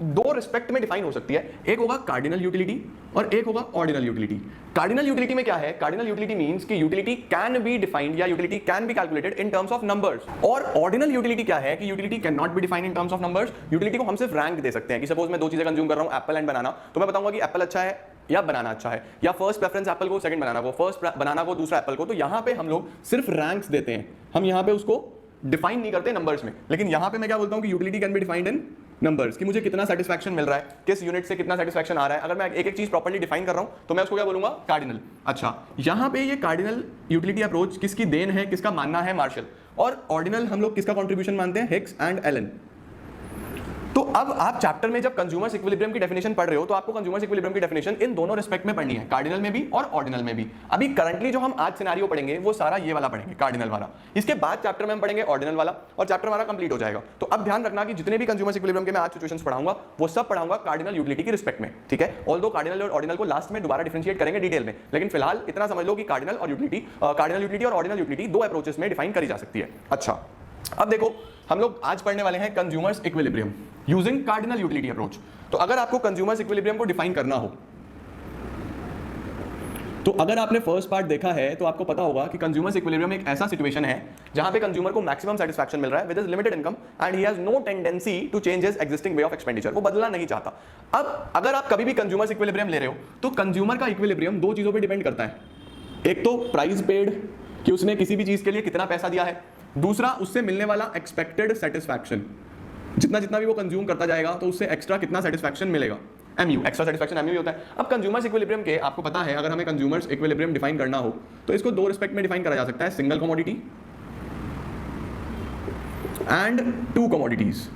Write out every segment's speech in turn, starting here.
दो रिस्पेक्ट में डिफाइन हो सकती है, एक होगा कार्डिनल यूटिलिटी और एक होगा ऑर्डिनल यूटिलिटी। कार्डिनल यूटिलिटी में क्या है? कार्डिनल यूटिलिटी मींस कि यूटिलिटी कैन बी डिफाइंड या utility can be calculated in terms of numbers. और ऑर्डिनल यूटिलिटी क्या है कि utility can not be defined in terms of numbers. Utility को हम सिर्फ रैंक दे सकते हैं कि सपोज मैं दो चीजें कंज्यूम कर रहा हूं, एप्पल एंड बनाना, तो मैं बताऊंगा कि एप्पल अच्छा है या बनाना अच्छा है, या फर्स्ट प्रेफरेंस एप्पल को, सेकंड बनाना को, फर्स्ट बनाना को, दूसरा एप्पल को। तो यहां पे हम लोग सिर्फ रैंक्स देते हैं, हम यहां पे उसको डिफाइन नहीं करते नंबर्स में। लेकिन यहां पे मैं क्या बोलता हूं कि utility can be defined in numbers, कि मुझे कितना सेटिस्फैक्शन मिल रहा है, किस यूनिट से कितना सेटिस्फैक्शन आ रहा है। अगर मैं एक एक चीज प्रॉपर्ली डिफाइन कर रहा हूं तो मैं उसको क्या बोलूंगा? कार्डिनल। अच्छा, यहां पे ये कार्डिनल यूटिलिटी अप्रोच किसकी देन है, किसका मानना है? मार्शल। और ऑर्डिनल हम लोग किसका कंट्रीब्यूशन मानते हैं? Hicks and Allen. तो अब आप चैप्टर में जब कंज्यूमर्स इक्विलिब्रियम की डेफिनेशन पढ़ रहे हो तो आपको कंज्यूमर्स इक्विलिब्रियम की डेफिनेशन इन दोनों रिस्पेक्ट में पढ़नी है, कार्डिनल में भी और ऑर्डिनल में भी। अभी करंटली जो हम आज सिनेरियो पढ़ेंगे वो सारा ये वाला पढ़ेंगे, कार्डिनल वाला। इसके बाद चैप्टर में हम पढ़ेंगे ऑर्डिनल वाला और चैप्टर हमारा कंप्लीट हो जाएगा। तो अब ध्यान रखना कि जितने भी कंज्यूमर्स इक्विलिब्रियम के मैं आज सिचुएशंस पढ़ाऊंगा वो सब पढ़ाऊंगा कार्डिनल यूटिलिटी की रिस्पेक्ट में, ठीक है। ऑल्दो कार्डिनल और ऑर्डिनल को लास्ट में दोबारा डिफरेंशिएट करेंगे डिटेल में, लेकिन फिलहाल इतना समझ लो कि कार्डिनल यूटिलिटी और ऑर्डिनल यूटिलिटी दो अप्रोचेस में डिफाइन करी जा सकती है। अच्छा, अब देखो हम लोग आज पढ़ने वाले हैं consumers equilibrium using cardinal utility approach. तो अगर आपको कंज्यूमर्स इक्विलिब्रियम को डिफाइन करना हो तो अगर आपने फर्स्ट पार्ट देखा है तो आपको पता होगा कि कंज्यूमर्स इक्विलिब्रियम एक ऐसा सिचुएशन है जहां पे कंज्यूमर को मैक्सिमम सेटिस्फैक्शन मिल रहा है with his limited income and he has no tendency to change his existing way of expenditure. वो बदलना नहीं चाहता। अब अगर आप कभी भी कंज्यूमर्स इक्विलिब्रियम ले रहे हो तो कंज्यूमर का इक्विलिब्रियम दो चीजों पर डिपेंड करता है। एक तो प्राइस पेड, कि उसने किसी भी चीज के लिए कितना पैसा दिया है, दूसरा उससे मिलने वाला एक्सपेक्टेड सेटिस्फैक्शन। जितना जितना भी वो कंज्यूम करता जाएगा तो उससे एक्स्ट्रा कितना सेटिस्फैक्शन मिलेगा, एमयू, एक्स्ट्रा सेटिस्फैक्शन एमयू होता है। अब कंज्यूमर्स इक्विलिब्रियम के आपको पता है, अगर हमें कंज्यूमर्स इक्विलिब्रियम डिफाइन करना हो तो इसको दो रिस्पेक्ट में डिफाइन करा जा सकता है, single commodity and to commodities.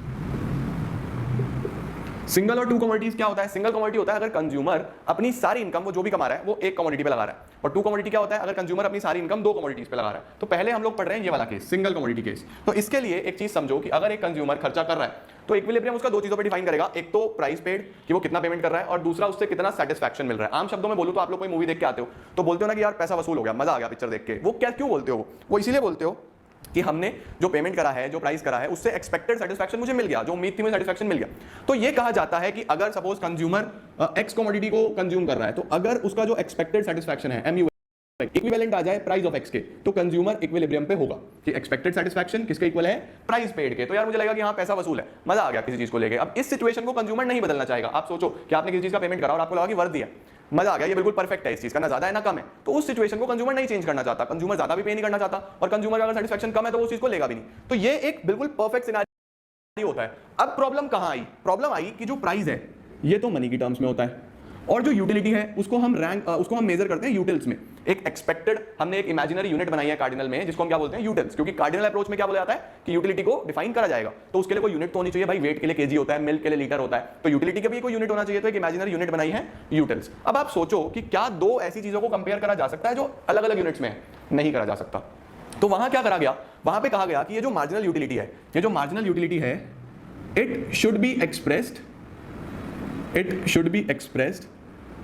Single और टू कमोडिटीज क्या होता है? सिंगल कमोडिटी होता है अगर कंज्यूमर अपनी सारी इनकम, वो जो भी कमा रहा है वो एक कमोडिटी पे लगा रहा है, और टू कमोडिटी क्या होता है? अगर कंज्यूमर अपनी सारी इनकम दो कमोडिटीज पे लगा रहा है। तो पहले हम लोग पढ़ रहे हैं ये वाला केस, सिंगल कमोडिटी केस। तो इसके लिए एक चीज समझो कि अगर एक कंज्यूमर खर्चा कर रहा है तो इक्विलिब्रियम उसका दो चीजों पे डिफाइन करेगा, एक तो प्राइस पेड कि वो कितना पेमेंट कर रहा है, और दूसरा उससे कितना सेटिस्फैक्शन मिल रहा है। आम शब्दों में बोलूं तो आप लोग कोई मूवी देख के आते हो तो बोलते हो ना कि यार पैसा वसूल हो गया, मजा आ गया पिक्चर देख के। वो क्या क्यों बोलते हो? वो इसीलिए बोलते हो कि हमने जो पेमेंट करा है, जो प्राइस करा है, उससे एक्सपेक्टेड सेटिस्फैक्शन मुझे मिल गया, जो उम्मीद थी मुझे सेटिस्फैक्शन मिल गया। तो ये कहा जाता है कि अगर सपोज कंज्यूमर एक्स कमोडिटी को कंज्यूम कर रहा है तो अगर उसका जो एक्सपेक्टेड सेटिस्फैक्शन है एमयू इक्विवेलेंट आ जाए प्राइस ऑफ एक्स के, तो कंज्यूमर इक्विलिब्रियम पे होगा कि एक्सपेक्टेड सेटिस्फैक्शन किसके इक्वल है? प्राइस पेड के। तो यार मुझे लगा कि हाँ पैसा वसूल है, मजा आ गया किसी चीज को लेके। अब इस सिचुएशन को कंज्यूमर नहीं बदलना चाहेगा। आप सोचो कि आपने किसी चीज का पेमेंट करा और आपको लगा कि वर्थ दिया, मजा आ गया, ये बिल्कुल परफेक्ट है, इस चीज का ना ज्यादा है ना कम है। तो उस सिचुएशन को कंज्यूमर नहीं चेंज करना चाहता, कंज्यूमर ज्यादा भी पे नहीं करना चाहता, और कंज्यूमर अगर सेटिस्फैक्शन कम है तो उस चीज को लेगा भी नहीं। तो ये एक बिल्कुल परफेक्ट सिनेरियो होता है। अब प्रॉब्लम कहां आई? प्रॉब्लम आई कि जो प्राइस है ये तो मनी की टर्म्स में होता है, और जो यूटिलिटी है उसको हम मेजर करते हैं यूटिल्स में। एक एक्सपेक्टेड, हमने एक इमेजिनरी यूनिट बनाई है कार्डिनल में जिसको हम क्या बोलते हैं? यूटिल्स। क्योंकि कार्डिनल अप्रोच में क्या बोला जाता है कि यूटिलिटी को डिफाइन करा जाएगा तो उसके लिए कोई यूनिट तो होनी चाहिए भाई। वेट के लिए केजी होता है, मिल्क के लिए लीटर होता है, तो यूटिलिटी के भी कोई यूनिट होना चाहिए। तो एक इमेजिनरी यूनिट बनाई है यूटिल्स। अब आप सोचो कि क्या दो ऐसी चीजों को कंपेयर करा जा सकता है जो अलग अलग यूनिट्स में है? नहीं करा जा सकता। तो वहां क्या करा गया? वहां पे कहा गया कि ये जो मार्जिनल यूटिलिटी है, ये जो मार्जिनल यूटिलिटी है, it should be expressed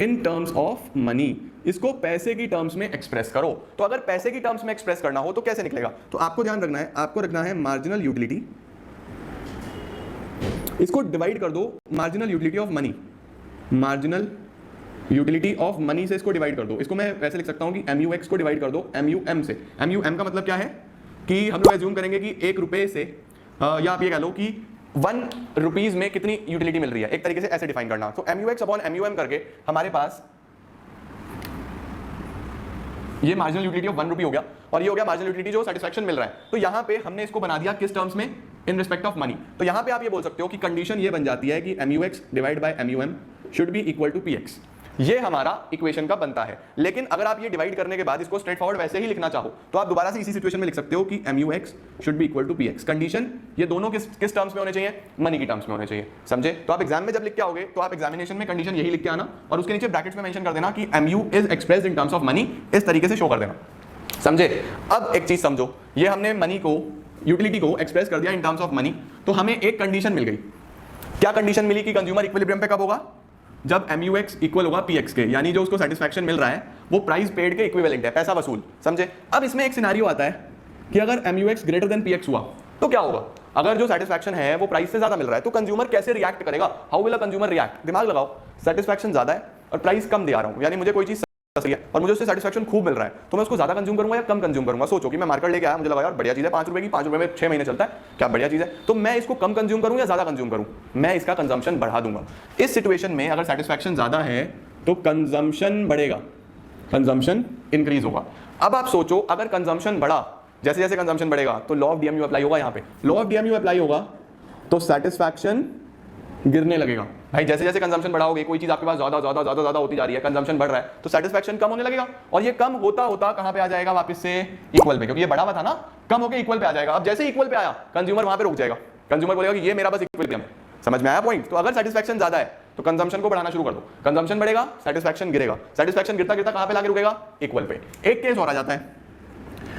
in terms of money. इसको पैसे की टर्म्स में एक्सप्रेस करो। तो अगर पैसे की टर्म्स में एक्सप्रेस करना हो तो कैसे निकलेगा? तो आपको ध्यान रखना है, आपको रखना है मार्जिनल यूटिलिटी, इसको डिवाइड कर दो marginal utility of money, marginal utility of money से इसको डिवाइड कर दो। इसको मैं वैसे लिख सकता हूं कि MUX को डिवाइड कर दो MUM से। MUM का मतलब क्या है कि हम लोग एज्यूम करेंगे कि 1 रुपए से या आप ये कह लो कि 1 रुपीज में कितनी यूटिलिटी मिल रही है, एक तरीके से ऐसे डिफाइन करना। तो MUX अपॉन MUM करके हमारे पास ये मार्जिनल यूटिलिटी ऑफ 1 रुपी हो गया, और ये हो गया मार्जिनल यूटिलिटी जो सेटिस्फैक्शन मिल रहा है। तो यहां पे हमने इसको बना दिया किस टर्म्स में? In respect of money. तो यहां पे आप ये बोल सकते हो कि कंडीशन ये बन जाती है कि MUX divide by MUM should be equal to PX। ये हमारा इक्वेशन का बनता है। लेकिन अगर आप ये डिवाइड करने के बाद इसको स्ट्रेट फॉरवर्ड वैसे ही लिखना चाहो तो आप दोबारा से इसी सिचुएशन में लिख सकते हो कि MUX should be equal to PX। Condition ये दोनों किस टर्म्स में होने चाहिए? मनी की टर्म्स में होने चाहिए। समझे? तो आप एग्जाम में जब लिख के आओगे तो आप एग्जामिनेशन में कंडीशन यही लिख के आना, और उसके नीचे ब्रैकेट्स में मेंशन कर देना कि MU is expressed in terms of money, इस तरीके से शो कर देना। समझे? अब एक चीज समझो, ये हमने मनी को, यूटिलिटी को एक्सप्रेस कर दिया इन टर्म्स ऑफ मनी, तो हमें एक कंडीशन मिल गई। क्या कंडीशन मिली कि कंज्यूमर इक्विलिब्रियम पे कब होगा? जब MUX इक्वल होगा PX के, यानी जो उसको सेटिस्फैक्शन मिल रहा है वो प्राइस पेड के इक्विवेलेंट है, पैसा वसूल। समझे? अब इसमें एक सिनेरियो आता है कि अगर MUX ग्रेटर देन PX हुआ तो क्या होगा? अगर जो सेटिस्फैक्शन है वो प्राइस से ज्यादा मिल रहा है तो कंज्यूमर कैसे रिएक्ट करेगा, how will a consumer react, दिमाग लगाओ। सेटिस्फैक्शन ज्यादा है और प्राइस कम दे आ रहा हूं, यानी मुझे कोई चीज सही है और मुझे उससे सेटिस्फैक्शन खूब मिल रहा है, तो मैं उसको ज्यादा कंज्यूम करूंगा या कम कंज्यूम करूंगा। सोचो कि मैं मार्केट लेके आया, मुझे लगा यार बढ़िया चीज है, 5 रुपए की, 5 रुपए में 6 महीने चलता है, क्या बढ़िया चीज है, तो मैं इसको कम कंज्यूम करूं या ज्यादा कंज्यूम करूं, मैं इसका कंजम्पशन बढ़ा दूंगा। इस सिचुएशन में अगर सेटिस्फैक्शन ज्यादा है तो कंजम्पशन बढ़ेगा, कंजम्पशन इंक्रीज होगा। अब आप सोचो अगर कंजम्पशन बढ़ा, जैसे जैसे कंजम्पशन बढ़ेगा तो लॉ ऑफ डीएमयू अप्लाई होगा, यहाँ पे लॉ ऑफ डीएमयू अप्लाई होगा तो सेटिस्फैक्शन गिरने लगेगा। भाई जैसे जैसे कंजम्पशन बढ़ाओगे, कोई चीज आपके पास ज्यादा ज्यादा ज्यादा ज्यादा होती जा रही है, कंजम्पशन बढ़ रहा है, तो सेटिस्फैक्शन कम होने लगेगा और ये कम होता होता कहां पे आ जाएगा, वापस से इक्वल पे, क्योंकि ये बढ़ा हुआ था ना, कम होकर इक्वल पे आ जाएगा। अब जैसे इक्वल पे आया कंज्यूमर वहां पे रुक जाएगा, कंज्यूमर बोलेगा कि ये मेरा बस इक्विलिब्रियम है। समझ में आया पॉइंट? तो अगर सेटिस्फैक्शन ज्यादा है तो कंजम्पशन को बढ़ाना शुरू कर दो, कंजम्पशन बढ़ेगा, सेटिस्फैक्शन गिरेगा, सेटिस्फैक्शन गिरता गिरता कहां पे लाके रुकेगा, इक्वल पे। एक केस और आ जाता है,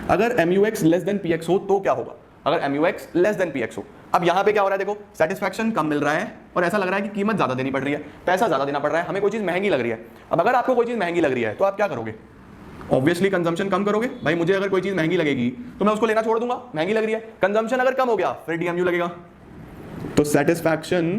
अगर MUX लेस देन PX हो तो क्या होगा, अगर MUX लेस देन PX हो। अब यहां पे क्या हो रहा है, देखो सेटिस्फैक्शन कम मिल रहा है और ऐसा लग रहा है कि कीमत ज्यादा देनी पड़ रही है, पैसा ज्यादा देना पड़ रहा है, हमें कोई चीज महंगी लग रही है। अब अगर आपको कोई चीज महंगी लग रही है तो आप क्या करोगे, ऑब्वियसली कंजम्पशन कम करोगे। भाई मुझे अगर कोई चीज महंगी लगेगी तो मैं उसको लेना छोड़ दूंगा, महंगी लग रही है। कंजम्पशन अगर कम हो गया फिर DMU लगेगा, तो सेटिस्फैक्शन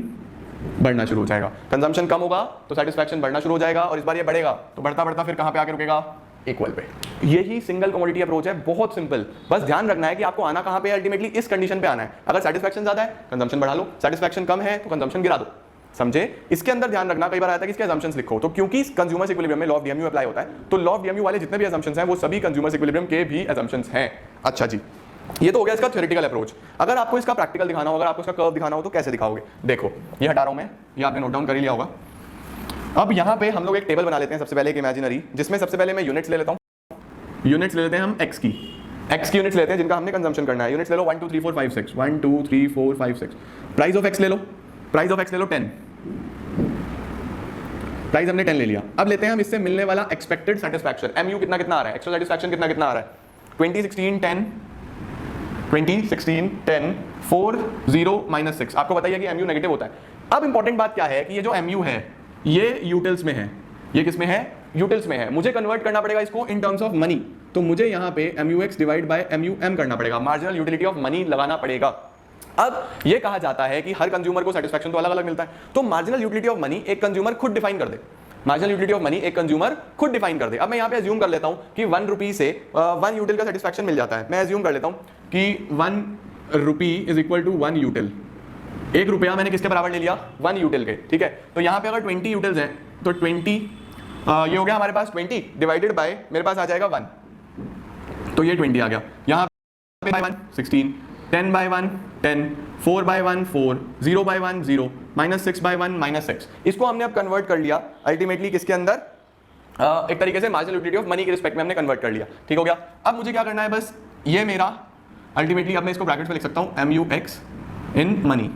बढ़ना शुरू हो जाएगा। कंजम्पशन कम होगा तो सेटिस्फैक्शन बढ़ना शुरू हो जाएगा और इस बार ये बढ़ेगा तो बढ़ता बढ़ता फिर कहां पे आके रुकेगा, इक्वल पे। यही सिंगल कमोडिटी अप्रोच है, बहुत सिंपल। बस ध्यान रखना है कि आपको आना कहां पे है, अल्टीमेटली इस कंडीशन पे आना है। अगर सेटिस्फैक्शन ज्यादा है कंजम्पशन बढ़ा लो, सेटिस्फैक्शन कम है तो कंजम्पशन गिरा दो। समझे? इसके अंदर ध्यान रखना, कई बार आता है कि इसके असम्पशंस लिखो, तो क्योंकि कंज्यूमर इक्विलिब्रियम में लॉ ऑफ डीएमयू अप्लाई होता है, तो लॉ ऑफ डीएमयू वाले जितने भी असम्पशंस हैं वो सभी कंज्यूमर इक्विलिब्रियम के भी असम्पशंस हैं। अच्छा जी, ये तो हो गया इसका थ्योरेटिकल अप्रोच। अगर आपको इसका प्रैक्टिकल दिखाना हो, अगर आपको इसका कर्व दिखाना हो तो कैसे दिखाओगे? देखो ये हटा रहा हूं मैं, ये आपने नोट डाउन कर ही लिया होगा। अब यहां पे हम लोग एक टेबल बना लेते हैं, सबसे पहले एक इमेजिनरी, जिसमें सबसे पहले मैं यूनिट्स ले लेता हूं। यूनिट्स ले लेते हैं हम x की यूनिट्स लेते हैं जिनका हमने कंजम्पशन करना है। यूनिट्स ले लो 1 2 3 4 5 6, 1 2 3 4 5 6। प्राइस ऑफ x ले लो, प्राइस ऑफ x ले लो 10, प्राइस हमने 10 ले लिया। अब लेते हैं हम इससे मिलने वाला एक्सपेक्टेड सेटिस्फैक्शन, MU कितना कितना आ रहा है, एक्चुअल सेटिस्फैक्शन कितना कितना आ रहा है, 20 16 10 20 16 10 4 0 -6। आपको बताइए कि MU नेगेटिव होता है। अब इंपॉर्टेंट बात क्या है कि ये जो MU है ये यूटिल्स में है, ये किस में है, यूटिल्स में है। मुझे कन्वर्ट करना पड़ेगा इसको इन टर्म्स ऑफ मनी, तो मुझे यहाँ पे MUX डिवाइड बाय MUM करना पड़ेगा, मार्जिनल यूटिलिटी ऑफ मनी लगाना पड़ेगा। अब ये कहा जाता है कि हर कंज्यूमर को सेटिस्फैक्शन तो अलग अलग मिलता है, तो मार्जिनल यूटिलिटी ऑफ मनी एक कंज्यूमर खुद डिफाइन कर दे, मार्जिनल यूटिलिटी ऑफ मनी एक कंज्यूमर खुद डिफाइन कर दे। अब मैं यहाँ पे अज्यूम कर लेता हूँ कि 1 रुपी से 1 यूटिल का सेटिस्फैक्शन मिल जाता है। मैं अज्यूम कर लेता हूँ कि 1 rupee is equal to 1 util, 1 रुपया मैंने किसके बराबर ले लिया, 1 यूटिल के, ठीक है। तो यहाँ पे अगर 20 यूटिल्स हैं तो 20 ये हो गया हमारे पास 20 डिवाइडेड बाय मेरे पास आ जाएगा 1, तो ये 20 आ गया। यहाँ पे by 1 16, 10 by 1 10, 4 by 1 4, 0 by 1 0, -6 by 1 -6। इसको हमने अब कन्वर्ट कर लिया अल्टीमेटली किसके अंदर, एक तरीके से मार्जिनल यूटिलिटी ऑफ मनी के रिस्पेक्ट में हमने कन्वर्ट कर लिया, ठीक हो गया। अब मुझे क्या करना है, बस ये मेरा अल्टीमेटली, अब मैं इसको ब्रैकेट्स में लिख सकता हूँ MUX इन मनी,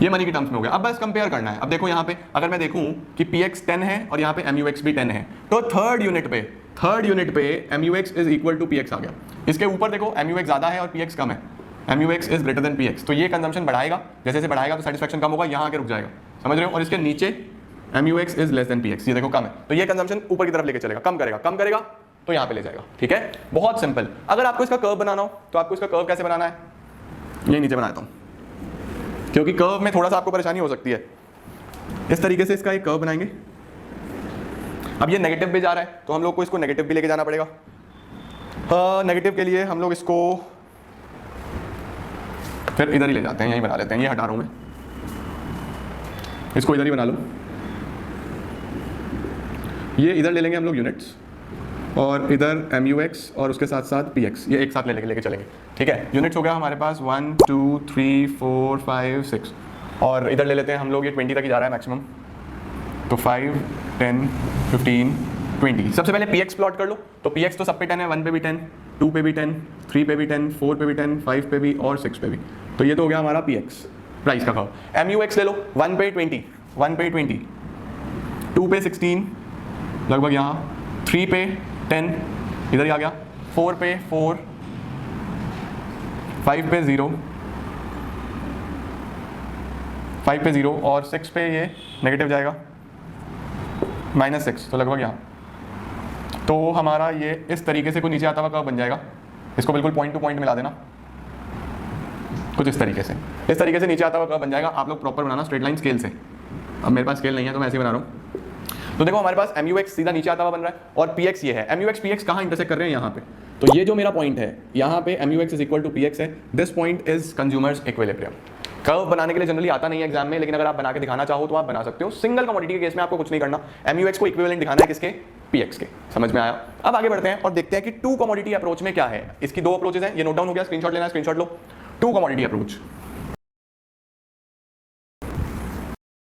ये मनी के टर्म्स में हो गया। अब बस कंपेयर करना है। अब देखो यहाँ पे अगर मैं देखूं कि PX 10 है और यहाँ पे MUX भी 10 है, तो थर्ड यूनिट पे MUX is equal to PX आ गया। इसके ऊपर देखो MUX ज्यादा है और PX कम है, MUX is greater than PX, तो ये कंजम्पशन बढ़ाएगा, जैसे जैसे बढ़ाएगा तो सेटिस्फैक्शन कम होगा, यहाँ आके रुक जाएगा, समझ रहे हो। और इसके नीचे MUX is less than PX, ये देखो कम है, तो ये कंजम्पशन ऊपर की तरफ लेके चलेगा, कम करेगा तो यहाँ पे ले जाएगा, ठीक है। बहुत सिंपल। अगर आपको इसका कर्व बनाना हो तो आपको इसका कर्व कैसे बनाना है, ये नीचे बनाता हूँ, क्योंकि कर्व में थोड़ा सा आपको परेशानी हो सकती है। इस तरीके से इसका एक कर्व बनाएंगे। अब ये नेगेटिव पे जा रहा है तो हम लोग को इसको नेगेटिव भी लेके जाना पड़ेगा। नेगेटिव के लिए हम लोग इसको फिर इधर ही ले जाते हैं, यहीं बना लेते हैं, ये हटा रहा हूं मैं, इसको इधर ही बना लो। ये इधर ले लेंगे हम लोग यूनिट्स, और इधर MUX और उसके साथ साथ PX, ये एक साथ लेके चलेंगे, ठीक है। यूनिट्स हो गया हमारे पास 1 2 3 4 5 6, और इधर ले लेते हैं हम लोग, ये 20 तक ही जा रहा है मैक्सिमम, तो 5 10 15 20। सबसे पहले PX प्लॉट कर लो, तो PX तो सब पे 10 है, 1 पे भी 10, 2 पे भी 10, 3 पे भी 10, 4 पे भी 10, 5 पे भी और 6 पे भी, तो ये तो हो गया हमारा PX प्राइस का कर्व। MUX ले लो, 1 पे 20, 1 पे 20, 2 पे 16 लगभग यहाँ, 3 पे 10 इधर ही आ गया, 4 पे 4, 5 पे 0, 5 पे 0 और 6 पे ये नेगेटिव जाएगा -6, तो लगभग यहाँ। तो हमारा ये इस तरीके से कोई नीचे आता हुआ कर्व बन जाएगा। इसको बिल्कुल पॉइंट टू पॉइंट मिला देना, कुछ इस तरीके से नीचे आता हुआ कर्व बन जाएगा। आप लोग प्रॉपर बनाना स्ट्रेट लाइन स्केल से। अब मेरे पास स्केल नहीं है तो मैं ऐसे ही बना रहा हूँ। तो देखो हमारे पास MUX सीधा नीचे आता हुआ बन रहा है और PX ये है। MUX PX कहाँ इंटरसेक्ट कर रहे हैं? यहाँ पे। तो ये जो मेरा पॉइंट है यहाँ पे MUX is equal to PX है। This point is consumers equilibrium. Curve बनाने के लिए जनरली आता नहीं है एग्जाम में, लेकिन अगर आप बना के दिखाना चाहो तो आप बना सकते हो। सिंगल कमोडिटी के केस में आपको कुछ नहीं करना, MUX को इक्विवेलेंट दिखाना है किसके? PX के। समझ में आया? अब आगे बढ़ते हैं और देखते हैं कि टू कमोडिटी अप्रोच में क्या है। इसकी दो अप्रोचेस हैं, ये नोट डाउन हो गया, स्क्रीनशॉट लेना है स्क्रीनशॉट लो। Two commodity approach,